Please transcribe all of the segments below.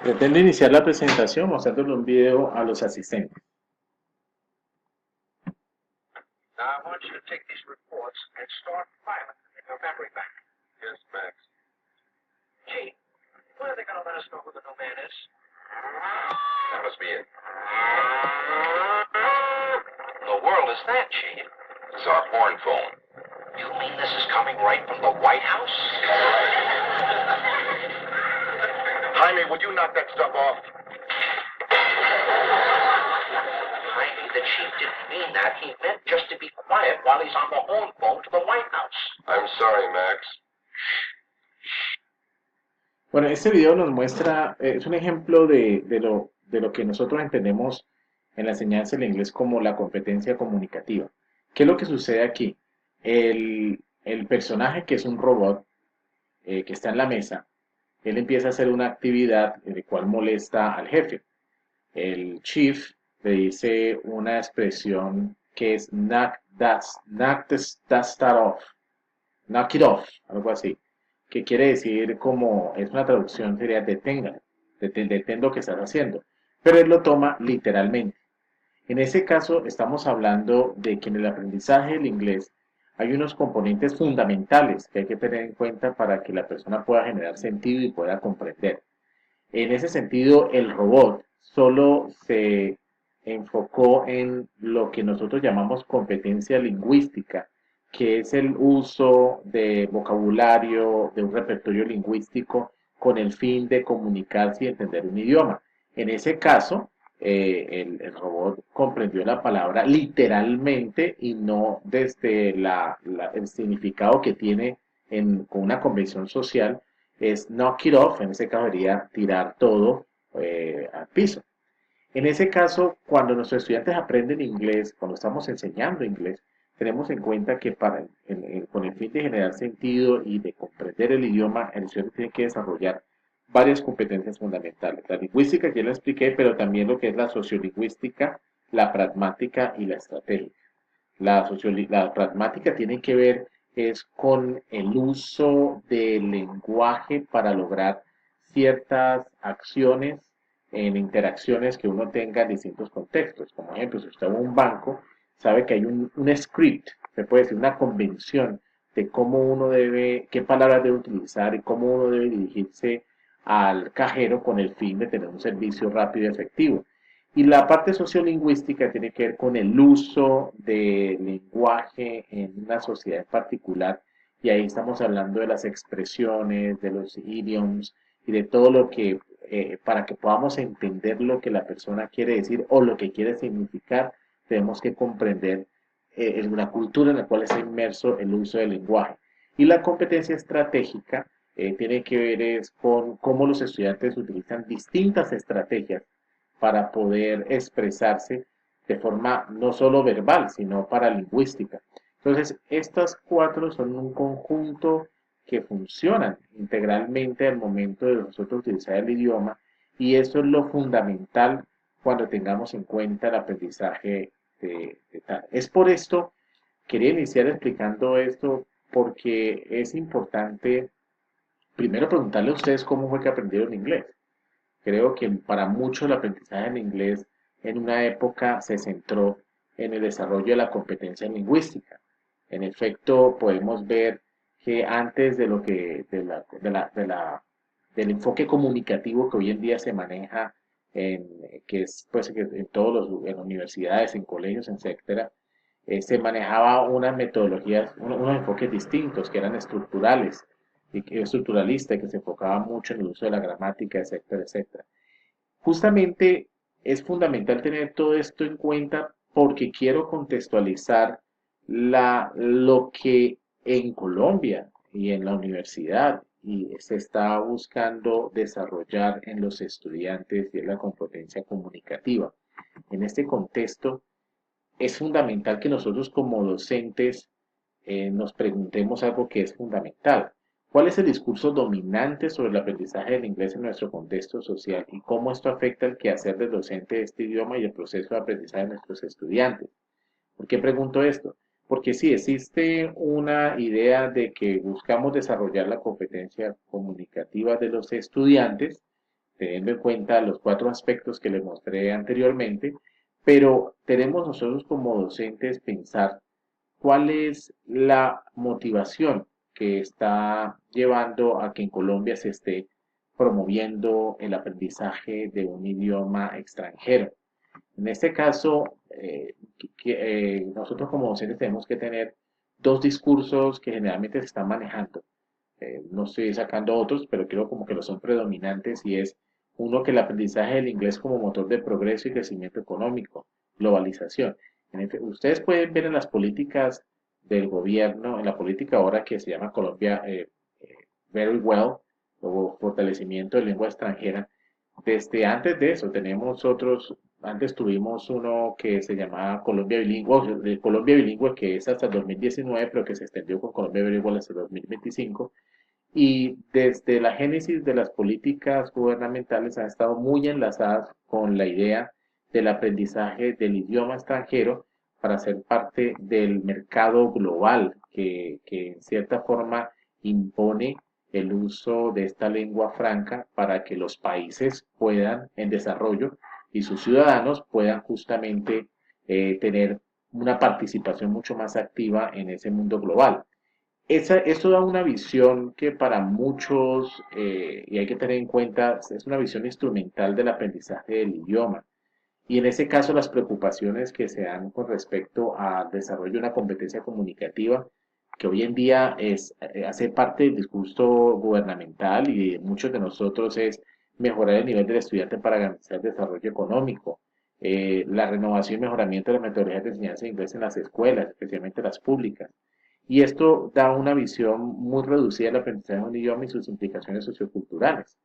Pretendo iniciar la presentación mostrándole un video a los asistentes. Now I want you to take these reports and start filing them in your memory bank. Yes, Max. Gee, when are they going to let us know who the new man is? That must be it. The world is that, Chief? It's our horn phone. You mean this is coming right from the White House? Jaime, would you knock that stuff off? Jaime, the chief didn't mean that. He meant just to be quiet while he's on the horn phone to the White House. I'm sorry, Max. Bueno, este video nos muestra, es un ejemplo de lo que nosotros entendemos en la enseñanza del inglés como la competencia comunicativa. ¿Qué es lo que sucede aquí? El personaje, que es un robot, que está en la mesa, él empieza a hacer una actividad en la cual molesta al jefe. El chief le dice una expresión que es knock it off, algo así, que quiere decir, como es una traducción, sería detenga, detén lo que estás haciendo, pero él lo toma literalmente. En ese caso estamos hablando de que en el aprendizaje del inglés hay unos componentes fundamentales que hay que tener en cuenta para que la persona pueda generar sentido y pueda comprender. En ese sentido, el robot solo se enfocó en lo que nosotros llamamos competencia lingüística, que es el uso de vocabulario, de un repertorio lingüístico con el fin de comunicarse y entender un idioma. En ese caso, el robot comprendió la palabra literalmente y no desde el significado que tiene con una convención social, es knock it off, en ese caso sería tirar todo al piso. En ese caso, cuando nuestros estudiantes aprenden inglés, cuando estamos enseñando inglés, tenemos en cuenta que con el fin de generar sentido y de comprender el idioma, el estudiante tiene que desarrollar varias competencias fundamentales. La lingüística, que ya la expliqué, pero también lo que es la sociolingüística, la pragmática y la estratégica. La pragmática tiene que ver es con el uso del lenguaje para lograr ciertas acciones en interacciones que uno tenga en distintos contextos. Como ejemplo, si usted va a un banco, sabe que hay un script, se puede decir una convención de cómo uno debe, qué palabras debe utilizar y cómo uno debe dirigirse al cajero con el fin de tener un servicio rápido y efectivo. Y la parte sociolingüística tiene que ver con el uso del lenguaje en una sociedad en particular, y ahí estamos hablando de las expresiones, de los idioms y de todo lo que, para que podamos entender lo que la persona quiere decir o lo que quiere significar, tenemos que comprender la cultura en la cual está inmerso el uso del lenguaje. Y la competencia estratégica tiene que ver es con cómo los estudiantes utilizan distintas estrategias para poder expresarse de forma no solo verbal, sino paralingüística. Entonces, estas cuatro son un conjunto que funcionan integralmente al momento de nosotros utilizar el idioma, y esto es lo fundamental cuando tengamos en cuenta el aprendizaje de tal. Es por esto, quería iniciar explicando esto, porque es importante primero preguntarle a ustedes cómo fue que aprendieron inglés. Creo que para muchos el aprendizaje en inglés en una época se centró en el desarrollo de la competencia lingüística. En efecto, podemos ver que antes de lo que del enfoque comunicativo que hoy en día se maneja que es pues en todos en universidades, en colegios, etcétera, se manejaba unas metodologías, unos enfoques distintos que eran estructurales y estructuralistas, que se enfocaba mucho en el uso de la gramática, etcétera, etcétera. Justamente es fundamental tener todo esto en cuenta porque quiero contextualizar lo que en Colombia y en la universidad y se está buscando desarrollar en los estudiantes, y es la competencia comunicativa. En este contexto es fundamental que nosotros como docentes nos preguntemos algo que es fundamental. ¿Cuál es el discurso dominante sobre el aprendizaje del inglés en nuestro contexto social y cómo esto afecta el quehacer del docente de este idioma y el proceso de aprendizaje de nuestros estudiantes? ¿Por qué pregunto esto? Porque sí existe una idea de que buscamos desarrollar la competencia comunicativa de los estudiantes, teniendo en cuenta los cuatro aspectos que les mostré anteriormente, pero tenemos nosotros como docentes pensar cuál es la motivación que está llevando a que en Colombia se esté promoviendo el aprendizaje de un idioma extranjero. En este caso, nosotros como docentes tenemos que tener dos discursos que generalmente se están manejando. No estoy sacando otros, pero creo como que los son predominantes y es uno que el aprendizaje del inglés como motor de progreso y crecimiento económico, globalización. Ustedes pueden ver en las políticas del gobierno, en la política ahora que se llama Colombia Very Well, o fortalecimiento de lengua extranjera. Desde antes de eso tenemos otros, antes tuvimos uno que se llamaba Colombia Bilingüe, de Colombia Bilingüe, que es hasta el 2019, pero que se extendió con Colombia Bilingüe hasta el 2025. Y desde la génesis de las políticas gubernamentales han estado muy enlazadas con la idea del aprendizaje del idioma extranjero para ser parte del mercado global que en cierta forma impone el uso de esta lengua franca para que los países puedan en desarrollo y sus ciudadanos puedan justamente tener una participación mucho más activa en ese mundo global. Esto da una visión que para muchos, y hay que tener en cuenta, es una visión instrumental del aprendizaje del idioma. Y en ese caso, las preocupaciones que se dan con respecto al desarrollo de una competencia comunicativa, que hoy en día hace parte del discurso gubernamental y de muchos de nosotros, es mejorar el nivel del estudiante para garantizar el desarrollo económico, la renovación y mejoramiento de las metodologías de enseñanza de inglés en las escuelas, especialmente las públicas. Y esto da una visión muy reducida del aprendizaje de un idioma y sus implicaciones socioculturales.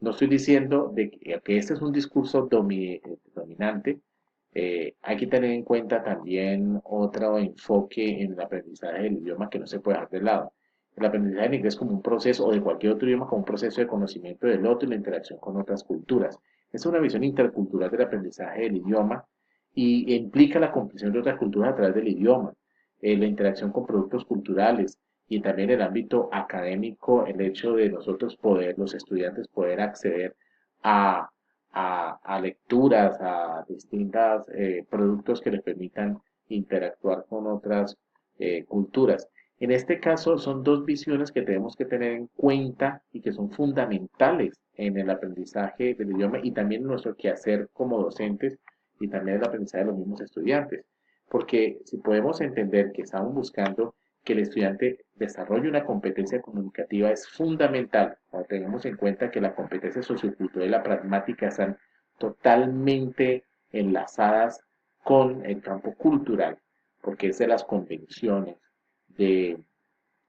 No estoy diciendo de que este es un discurso dominante. Hay que tener en cuenta también otro enfoque en el aprendizaje del idioma que no se puede dejar de lado. El aprendizaje del inglés como un proceso, o de cualquier otro idioma, como un proceso de conocimiento del otro y la interacción con otras culturas. Es una visión intercultural del aprendizaje del idioma y implica la comprensión de otras culturas a través del idioma, la interacción con productos culturales, y también en el ámbito académico, el hecho de nosotros poder, los estudiantes, poder acceder a, a lecturas, a distintos productos que les permitan interactuar con otras culturas. En este caso, son dos visiones que tenemos que tener en cuenta y que son fundamentales en el aprendizaje del idioma y también en nuestro quehacer como docentes y también el aprendizaje de los mismos estudiantes. Porque si podemos entender que estamos buscando que el estudiante desarrolle una competencia comunicativa es fundamental. Cuando tenemos en cuenta que la competencia sociocultural y la pragmática están totalmente enlazadas con el campo cultural, porque es de las convenciones, de,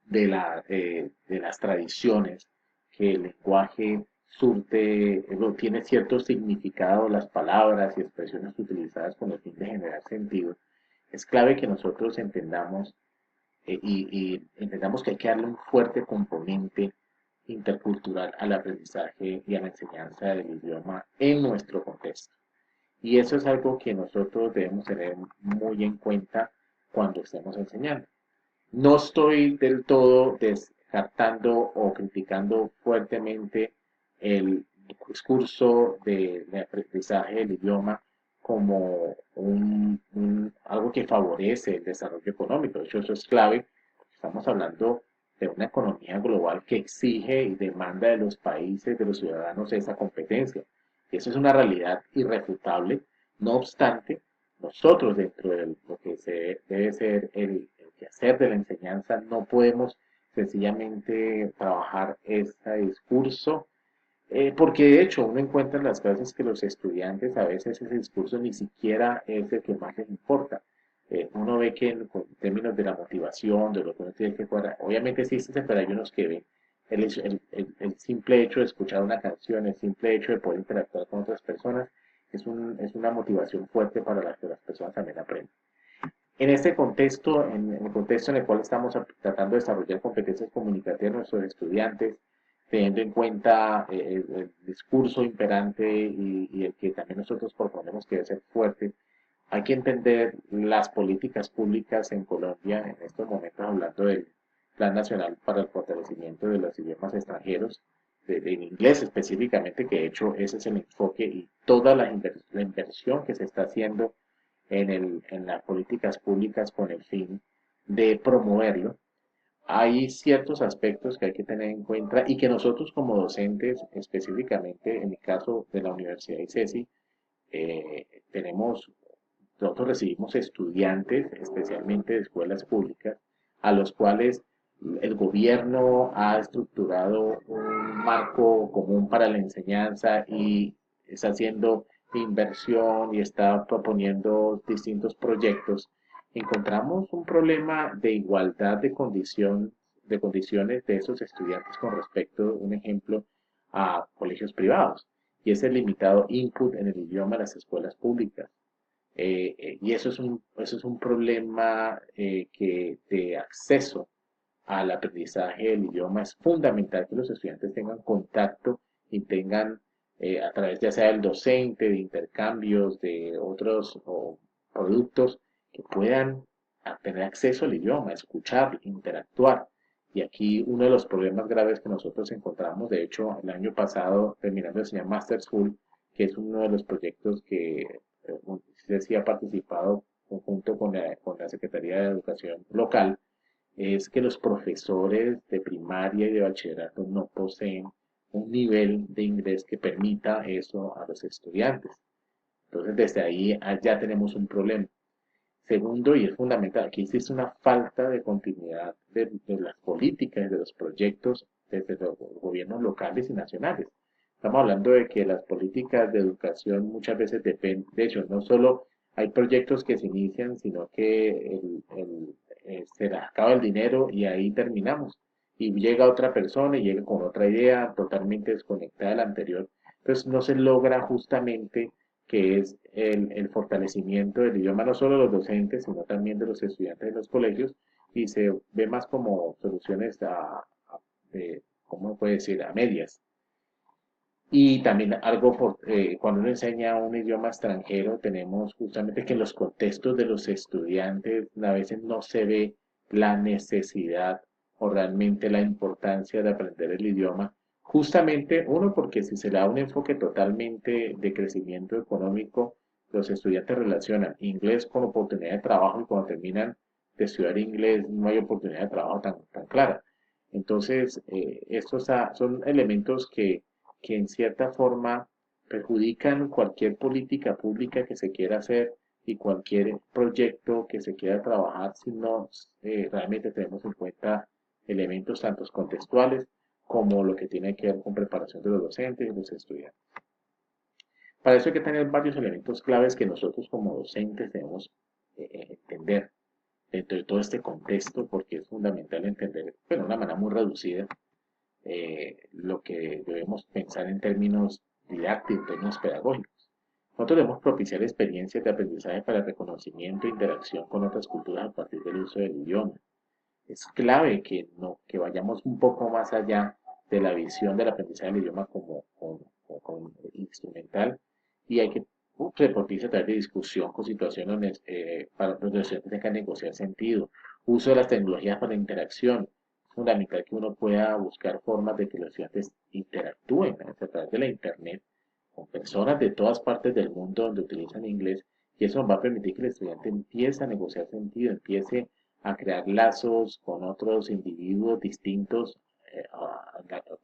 de las tradiciones, que el lenguaje surte, tiene cierto significado, las palabras y expresiones utilizadas con el fin de generar sentido. Es clave que nosotros entendamos y entendamos que hay que darle un fuerte componente intercultural al aprendizaje y a la enseñanza del idioma en nuestro contexto. Y eso es algo que nosotros debemos tener muy en cuenta cuando estemos enseñando. No estoy del todo descartando o criticando fuertemente el discurso de aprendizaje del idioma como algo que favorece el desarrollo económico. De hecho, eso es clave. Estamos hablando de una economía global que exige y demanda de los países, de los ciudadanos, esa competencia. Y eso es una realidad irrefutable. No obstante, nosotros dentro de lo que debe ser el quehacer de la enseñanza no podemos sencillamente trabajar este discurso, porque de hecho uno encuentra en las clases que los estudiantes a veces ese discurso ni siquiera es el que más les importa. Uno ve que en términos de la motivación, de lo que uno tiene que cuadrar, obviamente existen, pero hay unos que ven el simple hecho de escuchar una canción, el simple hecho de poder interactuar con otras personas, es una motivación fuerte para la que las personas también aprenden. En este contexto, en el contexto en el cual estamos tratando de desarrollar competencias comunicativas de nuestros estudiantes, teniendo en cuenta el discurso imperante y el que también nosotros proponemos que debe ser fuerte, hay que entender las políticas públicas en Colombia, en estos momentos hablando del Plan Nacional para el Fortalecimiento de los Idiomas Extranjeros, del inglés específicamente, que de hecho ese es el enfoque y toda la inversión que se está haciendo en las políticas públicas con el fin de promoverlo. Hay ciertos aspectos que hay que tener en cuenta y que nosotros como docentes, específicamente en mi caso de la Universidad de ICESI, tenemos, nosotros recibimos estudiantes, especialmente de escuelas públicas, a los cuales el gobierno ha estructurado un marco común para la enseñanza y está haciendo inversión y está proponiendo distintos proyectos. Encontramos un problema de igualdad de condiciones de esos estudiantes con respecto, un ejemplo, a colegios privados, y es el limitado input en el idioma de las escuelas públicas. Y eso es un problema que de acceso al aprendizaje del idioma es fundamental que los estudiantes tengan contacto y tengan a través ya sea del docente, de intercambios, de otros productos, que puedan tener acceso al idioma, escuchar, interactuar. Y aquí uno de los problemas graves que nosotros encontramos, de hecho, el año pasado, terminando de enseñar Master School, que es uno de los proyectos que sí ha participado conjunto con la Secretaría de Educación local, es que los profesores de primaria y de bachillerato no poseen un nivel de inglés que permita eso a los estudiantes. Entonces, desde ahí ya tenemos un problema. Segundo, y es fundamental, aquí existe una falta de continuidad de las políticas, de los proyectos desde los gobiernos locales y nacionales. Estamos hablando de que las políticas de educación muchas veces dependen, de hecho, no solo hay proyectos que se inician, sino que se les acaba el dinero y ahí terminamos. Y llega otra persona y llega con otra idea totalmente desconectada de la anterior. Entonces no se logra justamente que es el fortalecimiento del idioma no solo de los docentes, sino también de los estudiantes de los colegios, y se ve más como soluciones ¿cómo puede decir?, a medias. Y también cuando uno enseña un idioma extranjero, tenemos justamente que en los contextos de los estudiantes a veces no se ve la necesidad o realmente la importancia de aprender el idioma. Justamente, uno, porque si se le da un enfoque totalmente de crecimiento económico, los estudiantes relacionan inglés con oportunidad de trabajo y cuando terminan de estudiar inglés no hay oportunidad de trabajo tan clara. Entonces, estos son elementos que en cierta forma perjudican cualquier política pública que se quiera hacer y cualquier proyecto que se quiera trabajar si no realmente tenemos en cuenta elementos tanto contextuales como lo que tiene que ver con preparación de los docentes y los estudiantes. Para eso hay que tener varios elementos claves que nosotros como docentes debemos entender dentro de todo este contexto, porque es fundamental entender, bueno, de una manera muy reducida, lo que debemos pensar en términos didácticos, en términos pedagógicos. Nosotros debemos propiciar experiencias de aprendizaje para reconocimiento e interacción con otras culturas a partir del uso del idioma. Es clave que, no, que vayamos un poco más allá de la visión del aprendizaje del idioma como instrumental y hay que reportarse a través de discusión con situaciones para que los estudiantes tengan que negociar sentido, uso de las tecnologías para interacción. Es fundamental que uno pueda buscar formas de que los estudiantes interactúen a través de la internet con personas de todas partes del mundo donde utilizan inglés y eso nos va a permitir que el estudiante empiece a negociar sentido, empiece a crear lazos con otros individuos distintos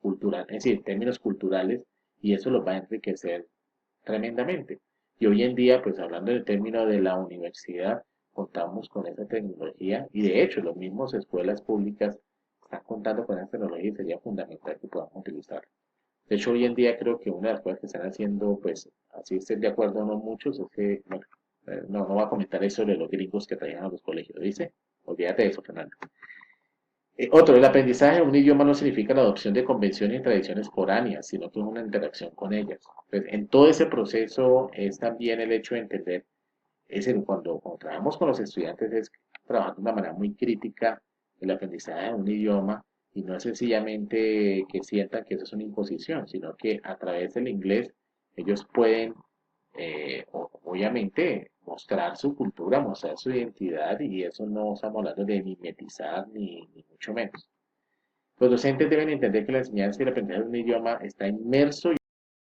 cultural, es decir, en términos culturales, y eso los va a enriquecer tremendamente. Y hoy en día, pues hablando del término de la universidad, contamos con esa tecnología y de hecho, las mismas escuelas públicas están contando con esa tecnología y sería fundamental que podamos utilizarla. De hecho, hoy en día creo que una de las cosas que están haciendo, pues así estén de acuerdo o no muchos, es que, bueno, no voy a comentar eso de los gringos que traían a los colegios, ¿dice? Olvídate de eso, Fernando. Otro, el aprendizaje de un idioma no significa la adopción de convenciones y tradiciones foráneas, sino que es una interacción con ellas. Entonces, en todo ese proceso es también el hecho de entender, es decir, cuando trabajamos con los estudiantes es trabajar de una manera muy crítica el aprendizaje de un idioma y no es sencillamente que sientan que eso es una imposición, sino que a través del inglés ellos pueden obviamente mostrar su cultura, mostrar su identidad y eso no estamos hablando de mimetizar ni mucho menos. Los docentes deben entender que la enseñanza y el aprendizaje de un idioma está inmerso